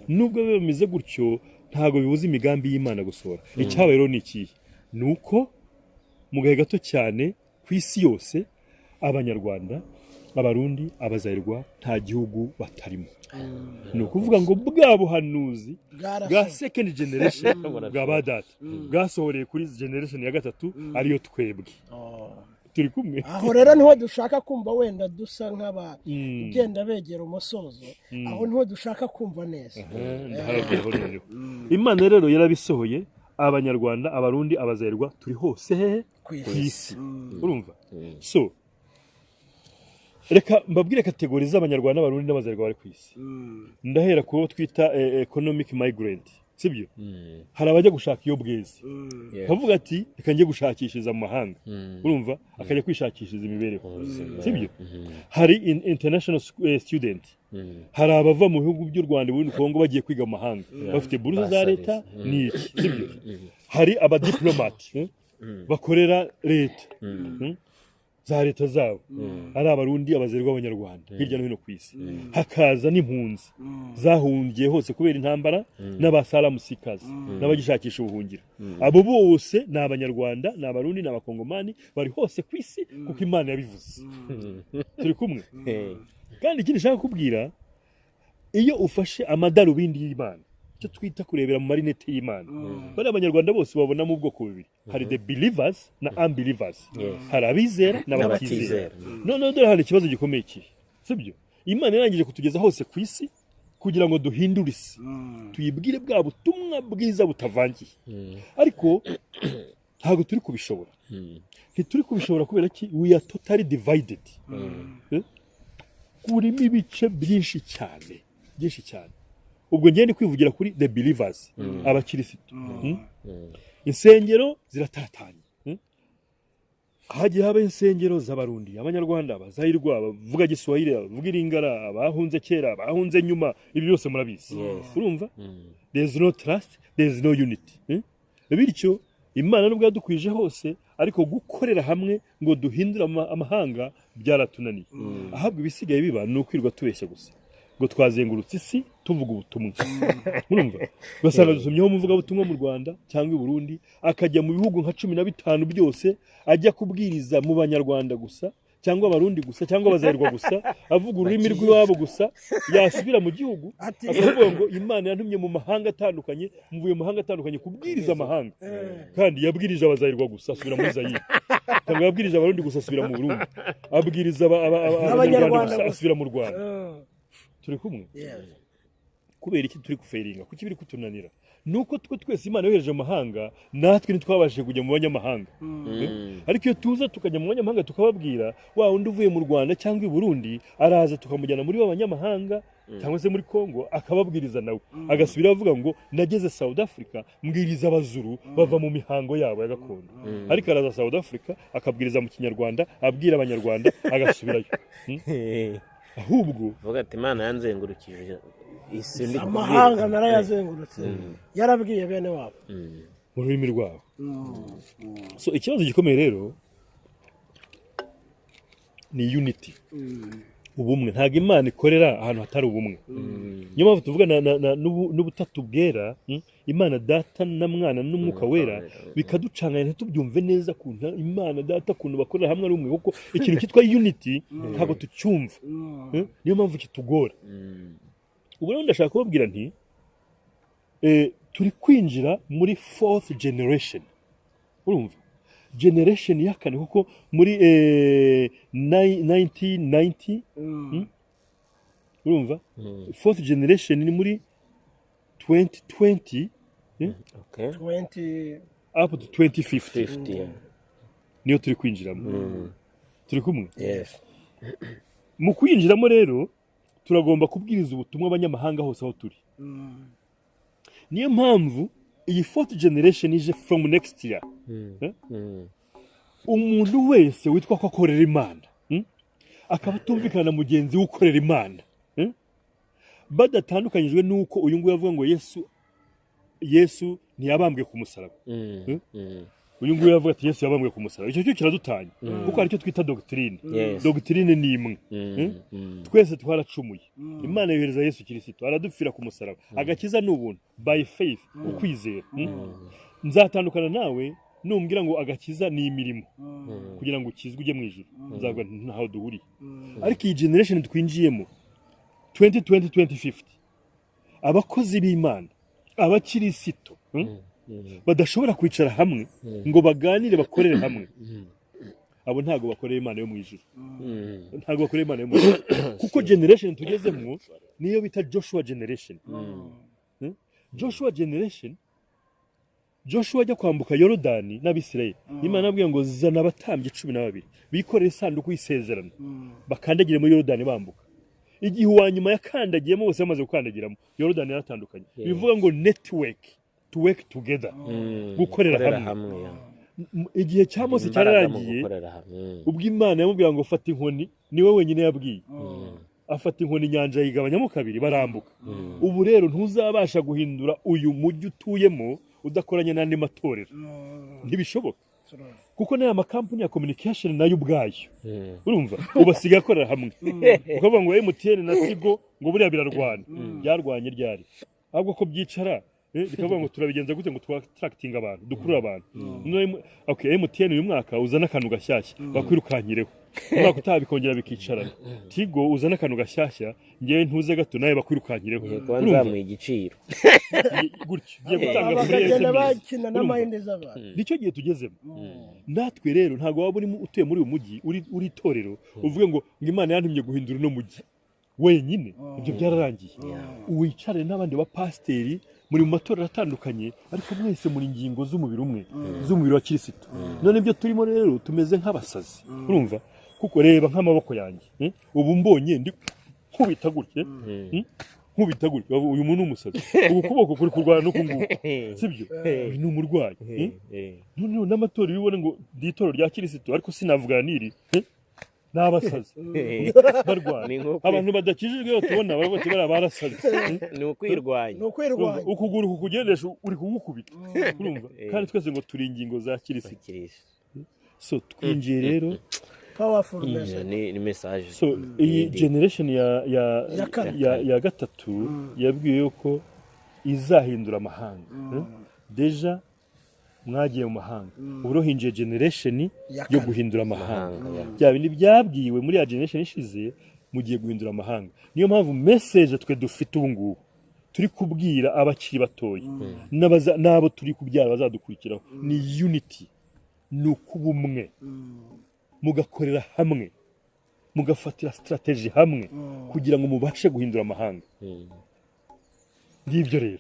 nubwo bimeze gutyo ntago bibuza imigambi y'Imana gusohora icyabaye rero ni iki nuko mu gahe gato cyane ku isi yose abanyarwanda abarundi abazayirwa nta gihugu batarimo ni ukuvuga ngo bwa buhanuzi bwa second generation bwa badata bwasohoreye kuri generation ya gatatu ariyo twebwe turi kumwe aho rero niho dushaka kumva wenda dusa nk'abagenda begera umusozo aho niho dushaka kumva neza Imana rero yarabisohoye abanyarwanda abarundi abazayirwa turi hose hehe ku isi urumva so reka mbabwire kategori z'abanyarwanda abarundi n'abazayirwa bari ku isi ndahera kubo twita economic migrant sibyo hari abajya gushaka iyo bweze bavuga ati reka njye gushakishiriza mu mahanga urumva akajya kwishakishiriza imibereho sibyo hari international student hari abava mu bihugu by'u Rwanda Burundi Kongo bagiye kwiga mu mahanga bafite buruse za leta n'iki sibyo hari abadiplomat bakorera leta za leta zabo ari abarundi abazerwa abanyarwanda hirya no hino ku isi hakaza n'impunzi zahungiye hose kubera intambara n'abasalamusikazi n'abagishakisha ubuhungiro abo bose ni abanyarwanda ni abarundi ni abakongomani bari hose ku isi kuko Imana yabivuze turi kumwe kandi ikindi nshaka kubwira iyo ufashe amadarubindi y'Imana cyo twita kurebera mu marinete y'Imana bari abanyarwanda bose babona mu bwoko bubiri hari the believers na unbelievers hari abizera n'abatizera none dore hari ikibazo gikomeye kiri sibyo Imana yarangije kutugeza hose ku isi kugira ngo duhindure isi tuyibwire bwa butumwa bwiza butavangiye ariko ntabwo turi kubishobora ntituri kubishobora kubera ki we are totally divided kurimo ibice byinshi cyane ubwo ngende kwivugira kuri the believers abakirisitu insengero ziratatanye hagiye haba insengero z'abarundi abanyarwanda abazayirwa bavuga Giswahili bavuga Iringara abahunze kera abahunze nyuma ibi byose murabizi urumva there is no trust there is no unity bityo Imana nubwo yadukwije hose ariko gukorera hamwe ngo duhindure amahanga byaratunaniye ahabwa ibisigaye biba ni ukwirwa tubeshya gusa ngo twazengurutse isi tuvuga ubutumwa urumva basanga dusomyeho umuvuga butumwa mu Rwanda cyangwa i Burundi akajya mu bihugu nka 15 byose ajya kubwiriza mu banyarwanda gusa cyangwa abarundi gusa cyangwa abazayirwa gusa avuga ururimi rw'iwabo gusa yasubira mu gihugu akavuga ngo Imana yantumye mu mahanga atandukanye mvuye mu mahanga atandukanye kubwiriza amahanga kandi yabwirije abazayirwa gusa asubira muri Zaire cyangwa yabwirije abarundi gusa asubira mu Burundi abwiriza abanyarwanda gusa asubira mu Rwanda turi kumwe kubera iki turi kuferinga kuki biri kutunanira nuko twese Imana yohereje mu mahanga natwe ntitwabashije kujya mu banyamahanga ariko iyo tuza tukajya mu banyamahanga tukababwira wa undi uvuye mu Rwanda cyangwa i Burundi araza tukamujyana muri b'abanyamahanga cyangwa se muri Kongo akababwiriza nawe agasubira avuga ngo nageze South Africa mbwiriza abazuru bava mu mihango yabo ya gakondo ariko araza South Africa akabwiriza mu kinyarwanda abwira abanyarwanda agasubirayo ahubwo vuga ati Imana yanzengurukije isi ndi amahanga narayazengurutse yarabwiye bene wabo mu rurimi rwabo so ikibazo gikomeye rero ni unity ubumwe ntabwo Imana ikorera ahantu hatari ubumwe niyo mpamvu tuvuga n'ubutatu bwera Imana data na mwana n'umwuka wera bikaducanganya ntitubyumve neza kuntu Imana data kuntu bakorera hamwe ari umwe kuko ikintu cyitwa unity ntabwo tucyumva niyo mpamvu kitugora ubu rero ndashaka kubabwira nti turi kwinjira muri 4th generation urumva generation ya kane kuko muri 1990 urumva fourth generation ni muri 2020 20 up to 2050 niyo turi kwinjiramo turi kumwe mu kwinjiramo rero turagomba kubwiriza ubutumwa abanyamahanga hose aho turi niyo mpamvu iyi fourth generation ije from next year umuntu wese witwa ko akorera Imana akaba atumvikana na mugenzi we ukorera Imana badatandukanyijwe nuko uyu nguyu avuga ngo Yesu ntiyabambwe ku musaraba uyu nguyu yavuga ati Yesu yabambwe ku musaraba icyo cyo kiradutanya kuko aricyo twita doctrine doctrine ni imwe twese twaracumuye Imana yohereza Yesu Kristo aradupfira ku musaraba agakiza n'ubuntu by faith ukwizera nzatandukana nawe numbwira ngo agakiza ni imirimo kugira ngo ukizwe ujye mu ijuru nzavuga ntaho duhuriye ariko iyi generation twinjiyemo 2020-2050 abakozi b'Imana abakirisito badashobora kwicara hamwe ngo baganire bakorere hamwe abo ntago bakorera Imana yo mu ijuru ntago bakorera Imana yo mu ijuru kuko generation tugezemo niyo bita Joshua generation Joshua ajya kwambuka Yorodani n'Abisirayeli Imana yabwiye ngo zana abatambyi 12 bikorera isanduku y'isezerano bakandagire muri Yorodani bambuka igihe uwanyuma yakandagiyemo bose bamaze gukandagiramo Yorodani yaratandukanye bivuga ngo network to work together gukorera hamwe igihe cya Mose cyararangiye ubwo Imana yamubwira ngo fata inkoni niwe wenyine yabwiye afata inkoni inyanja yigabanyamo kabiri barambuka ubu rero ntuzabasha guhindura uyu mujyi utuyemo udakoranye n'andi matorero ntibishoboka kuko n'aya makampani ya communication nayo ubwayo urumva ubasiga akorera hamwe ukavuga ngo MTN na Tigo ngo buriya birarwana byarwanye ryari ahubwo ko byicara bikavuga ngo turabigenza gute ngo twattracting abantu dukurura abantu okay MTN uyu mwaka uzana akantu gashyashya bakwirukanyireho umwaka utabikongera bikicarana Tigo uzana akantu gashyashya ngewe ntuze gato nawe bakwirukanyireho kwanza mu igiciro gutyo giye gutanga free bakina n'amahinde z'abantu nicyo gihe tugezemo natwe rero ntago waba uri utuye muri uyu mujyi uri itorero uvuge ngo Imana yantumye guhindura no mujyi wenyine ibyo byararangiye wicare n'abandi ba pasteri muri mu matorero atandukanye ariko mwese muri ingingo z'umubiri umwe z'umubiri wa Kristo none ibyo turimo rero tumeze nk'abasazi urumva kuko reba nk'amaboko yanjye ubu mbonye ndi nkubita gutya uyu muntu umusazi ubu kuboko kuri kurwana no kunguka sibyo ni umurwayi none n'amatorero bibone ngo ndi itorero rya Kristo ariko sinavugana niri n'abasazi barwana abantu badakijijwe tubona baravuga ati barasaze ni ukwirwanya ukuguru kukugendesha uri kugukubita urumva kandi twese ngo turi ingingo za Kristo so twinjiye rero powerful message ni message so iyi generation ya gatatu yabwiye yuko izahindura amahanga deja mwagiye mu mahanga uburo hinjiye generation yo guhindura amahanga bya bindi byabwiwe muri ya generation ishize mugiye guhindura amahanga niyo mpamvu message twe dufite ubu ngubu turi kubwira abakiri batoyi nabo turi kubyara bazadukurikiraho ni unity ni ukubumwe mugakorera hamwe mugafatira strategy hamwe kugira ngo mubashe guhindura amahanga ngibyo rero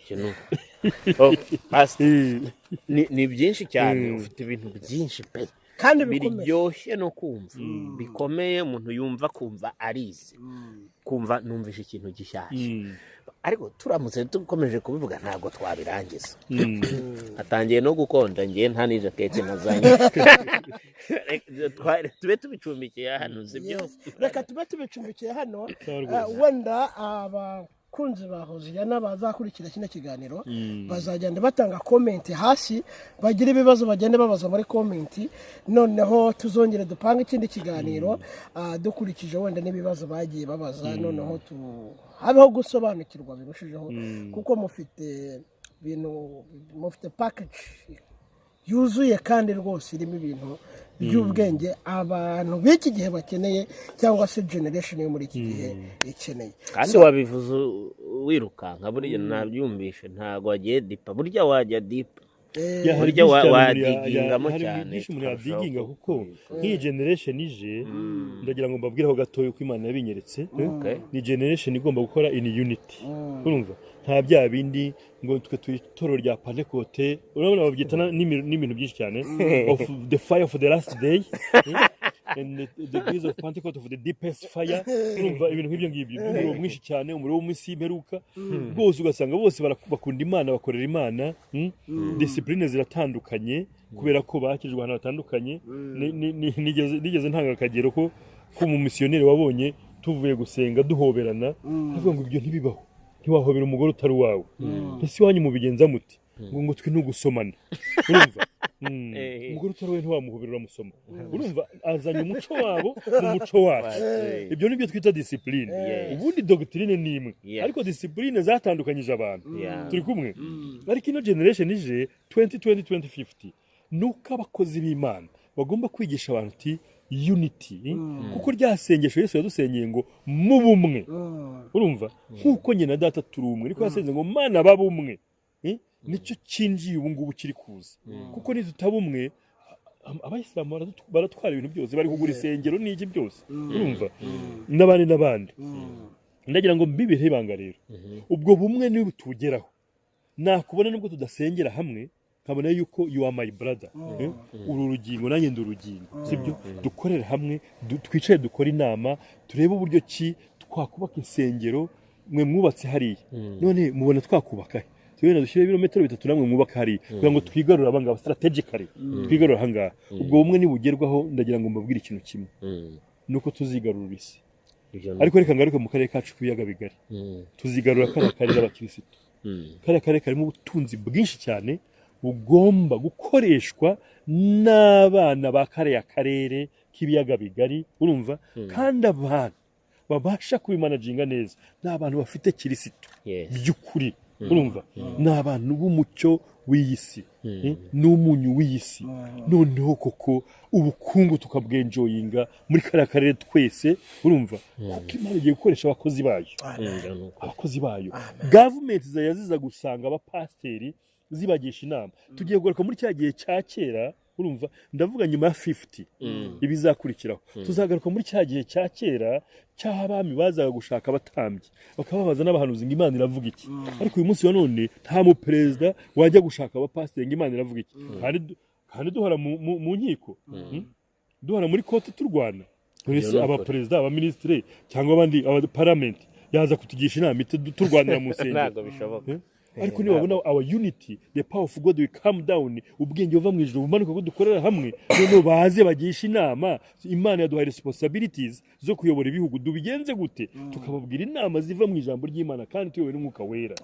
ni byinshi cyane ufite ibintu byinshi pe kandi biryoshye no kumva bikomeye umuntu yumva kumva arize kumva numvisha ikintu gishyashya ariko turamutse dukomeje kubivuga ntabwo twabirangiza atangiye no gukonja ngiye nta nije keke nazanye tube tubicumbikiye hano sibyo reka tube tubicumbikiye hano wenda abakunzi bahoze n'abazakurikira kino kiganiro bazagenda batanga comment hasi bagira ibibazo bagende babaza muri comment noneho tuzongere dupanga ikindi kiganiro dukurikije wenda n'ibibazo bagiye babaza noneho habeho gusobanukirwa birushijeho kuko mufite package yuzuye kandi rwose irimo ibintu by'ubwenge abantu b'iki gihe bakeneye cyangwa se generation yo muri iki gihe ikeneye kandi wabivuze wirukanka burya nabyumvishe ntago wagiye dipa burya wajya dipa burya wadigingamo cyane byinshi umuntu yadiginga kuko nk'iyi generation ije ndagira ngo mbabwireho gatoya uko Imana yabinyeretse ni generation igomba gukora in unity urumva nta bya bindi ngo twe tuyitoro rya Pentecote urabona babyita n'ibintu byinshi cyane of the fire of the last day and the days of Pentecote of the deepest fire urumva ibintu nk'ibyo ngibyo umuriro mwinshi cyane umuriro w'umwisi imperuka bwose ugasanga bose bakunda Imana bakorera Imana discipline ziratandukanye kubera ko bakijwe ahantu hatandukanye nigeze ntanga akagero ko mu missionnaire wabonye tuvuye gusenga duhoberana avuga ngo ibyo ntibibaho ntiwahobera umugore utari wawe ese wanyu mubigenza muti ngo twe ntugusomana urumva umugore utari wawe ntiwamuhobera uramusoma urumva azanye umuco wabo mu muco wacu ibyo nibyo twita discipline ubundi doctrine ni imwe ariko discipline zatandukanyije abantu turi kumwe ariko ino generation ije 2050 nuko abakozi b'Imana bagomba kwigisha abantu ati unity kuko ryasengesho Yesu yadusengeye ngo mu bumwe urumva nkuko nyina data turi umwe niko yasenze ngo Mana babumwe nicyo kinjiye ubu ngubu kiri kuza kuko nitutabumwe abayisilamu baratwara ibintu byose bari kugura isengero n'iki byose urumva n'abandi ndagira ngo mbibihe ibanga rero ubwo bumwe niwe butugeraho nakubona nubwo tudasengera hamwe nkabona yuko you are my brother uru rugingo nanjye ndurugingo sibyo dukorera hamwe twicaye dukora inama turebe uburyo ki twakubaka insengero mwe mwubatse hariya none mubona twakubaka twebwe dushyire ibirometero 3 namwe mwubaka hariya kugira ngo twigarure abangaba strategically twigarure ahangaha ubwo bumwe nibugerwaho ndagira ngo mbabwire ikintu kimwe nuko tuzigarura isi ariko reka ngaruke mu karere kacu kuyaga bigari tuzigarura karere abakirisitu karere karimo ubutunzi bwinshi cyane bugomba gukoreshwa n'abana ba kariya karere k'ibiyaga bigari urumva kandi abantu babasha kubimanaginga neza n'abantu bafite kirisitu by'ukuri urumva n'abantu b'umucyo w'iyisi n'umunyu w'iyisi noneho koko ubukungu tukabwenjoyinga muri kariya karere twese urumva kuko Imana igiye gukoresha abakozi bayo government zayaziza gusanga abapasteri zibagisha inama tugiye kugaruka muri cya gihe cya kera urumva ndavuga nyuma ya 50 ibizakurikiraho tuzagaruka muri cya gihe cya kera cy'abami bazaga gushaka abatambyi bakababaza n'abahanuzi ngo Imana iravuga iki ariko uyu munsi wa none nta mu president wajya gushaka abapasteri ngo Imana iravuga iki kandi duhora mu nkiko duhora muri kote turwana aba president aba ministre cyangwa abandi aba parliament yaza kutugisha inama turwanira mu senge ntago bishoboka ariko niba babona our unity the power of God will come down ubwenge buva mu ijuru bumanuka ko dukorera hamwe none baze bagisha inama Imana yaduhaye responsibilities zo kuyobora ibihugu dubigenze gute tukababwira inama ziva mu ijambo ry'Imana kandi tuyobowe n'umwuka wera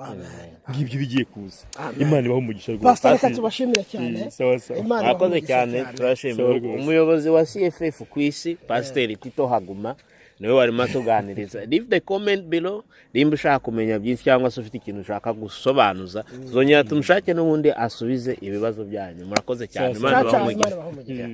ngibyo bigiye kuza Imana ibaho umugisha rwose pastor reka tubashimira cyane Imana akoze cyane turashimira umuyobozi wa CFF ku isi Pastor Tito Haguma niwe warimo tuganiriza leave the comment below nimba ushaka kumenya byinshi cyangwa se ufite ikintu ushaka gusobanuza zongera tumushake n'ubundi asubize ibibazo byanyu murakoze cyane Imana ibahe umugisha